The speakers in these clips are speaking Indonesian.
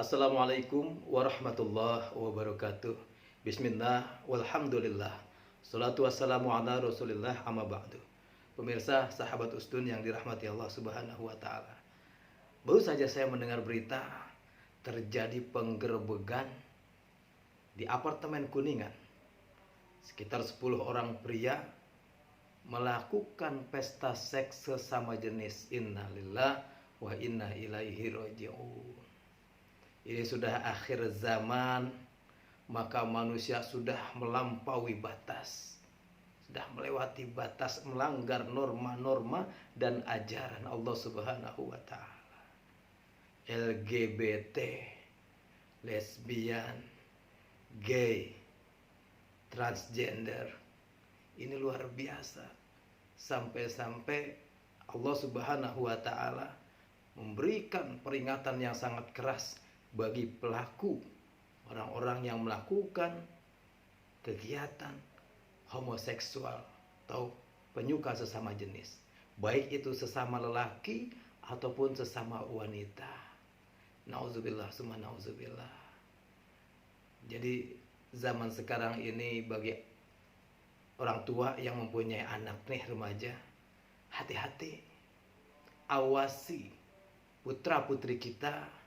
Assalamualaikum warahmatullahi wabarakatuh. Bismillah, walhamdulillah. Salatu wassalamu ala rasulillah amma ba'du. Pemirsa, sahabat Ustun yang dirahmati Allah subhanahu wa ta'ala. Baru saja saya mendengar berita terjadi penggerebegan di apartemen Kuningan. Sekitar 10 orang pria melakukan pesta seks sesama jenis. Innalillah wa inna ilaihi raji'un. Ini sudah akhir zaman, maka manusia sudah melampaui batas, sudah melewati batas, melanggar norma-norma dan ajaran Allah Subhanahu wa ta'ala. LGBT, lesbian, gay, transgender, ini luar biasa. Sampai-sampai Allah Subhanahu wa ta'ala memberikan peringatan yang sangat keras bagi pelaku, orang-orang yang melakukan kegiatan homoseksual atau penyuka sesama jenis, baik itu sesama lelaki ataupun sesama wanita. Nauzubillah summa nauzubillah. Jadi zaman sekarang ini bagi orang tua yang mempunyai anak nih remaja, hati-hati, awasi putra putri kita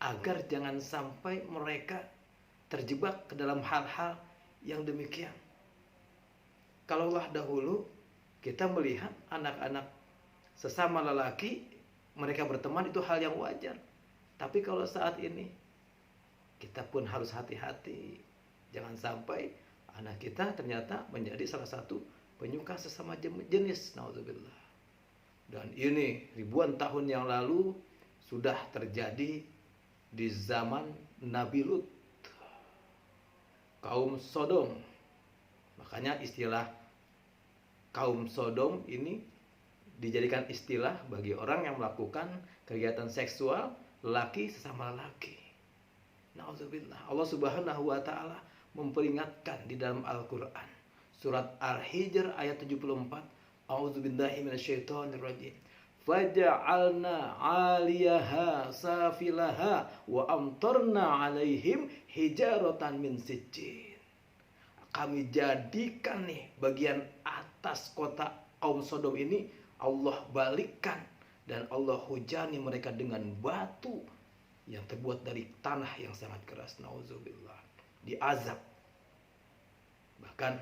agar jangan sampai mereka terjebak ke dalam hal-hal yang demikian. Kalaulah dahulu kita melihat anak-anak sesama lelaki mereka berteman itu hal yang wajar. Tapi kalau saat ini kita pun harus hati-hati. Jangan sampai anak kita ternyata menjadi salah satu penyuka sesama jenis. Naudzubillah. Dan ini ribuan tahun yang lalu sudah terjadi di zaman Nabi Lut, kaum Sodom. Makanya istilah kaum Sodom ini dijadikan istilah bagi orang yang melakukan kegiatan seksual lelaki sesama lelaki. Nauzubillah. Allah Subhanahu wa ta'ala memperingatkan di dalam Al-Quran, surat Al-Hijr ayat 74, A'udzubillahi minasyaitonirrajim. Faja'alna 'aliyaha safilaha wa amtarna 'alaihim hijaratan min sijjin. Kami jadikan nih bagian atas kota kaum Sodom ini Allah balikkan dan Allah hujani mereka dengan batu yang terbuat dari tanah yang sangat keras. Nauzubillah. Diazab. Bahkan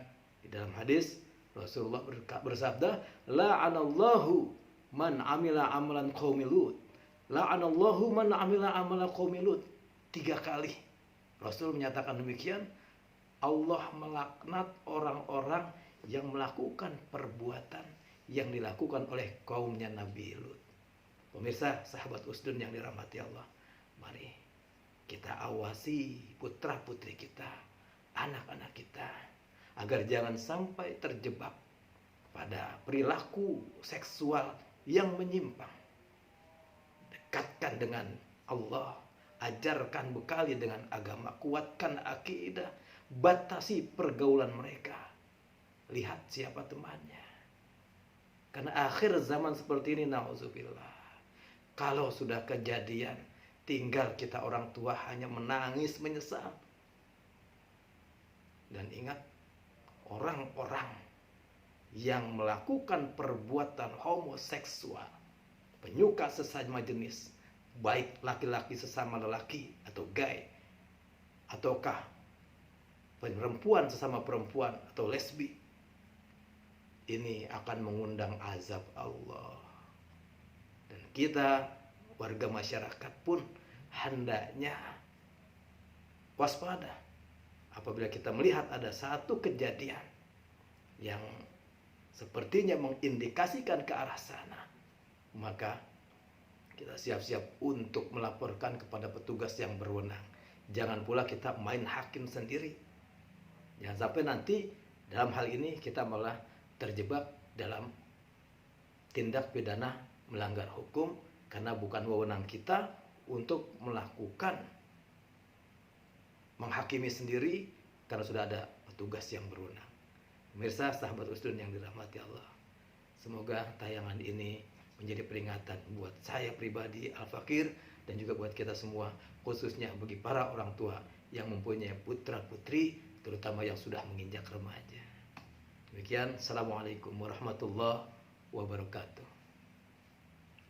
di dalam hadis Rasulullah bersabda, la'anallahu man amila amalan qaumi Lut. La'anallahu man amila amalan qaumi Lut. 3 kali Rasul menyatakan demikian. Allah melaknat orang-orang yang melakukan perbuatan yang dilakukan oleh kaumnya Nabi Lut. Pemirsa, sahabat Usdun yang dirahmati Allah, mari kita awasi putra-putri kita, anak-anak kita, agar jangan sampai terjebak pada perilaku seksual yang menyimpang. Dekatkan dengan Allah, ajarkan, bekali dengan agama, kuatkan akidah, batasi pergaulan mereka. Lihat siapa temannya. Karena akhir zaman seperti ini, nauzubillah, kalau sudah kejadian, tinggal kita orang tua hanya menangis menyesal. Dan ingat, orang-orang yang melakukan perbuatan homoseksual, penyuka sesama jenis, baik laki-laki sesama lelaki atau gay, ataukah perempuan sesama perempuan atau lesbi, ini akan mengundang azab Allah. Dan kita warga masyarakat pun hendaknya waspada apabila kita melihat ada satu kejadian yang sepertinya mengindikasikan ke arah sana, maka kita siap-siap untuk melaporkan kepada petugas yang berwenang. Jangan pula kita main hakim sendiri. Jangan sampai nanti dalam hal ini kita malah terjebak dalam tindak pidana melanggar hukum, karena bukan wewenang kita untuk melakukan menghakimi sendiri, karena sudah ada petugas yang berwenang. Pemirsa, sahabat Usdun yang dirahmati Allah, semoga tayangan ini menjadi peringatan buat saya pribadi Al Fakir dan juga buat kita semua, khususnya bagi para orang tua yang mempunyai putra-putri, terutama yang sudah menginjak remaja. Demikian, Assalamualaikum warahmatullahi wabarakatuh.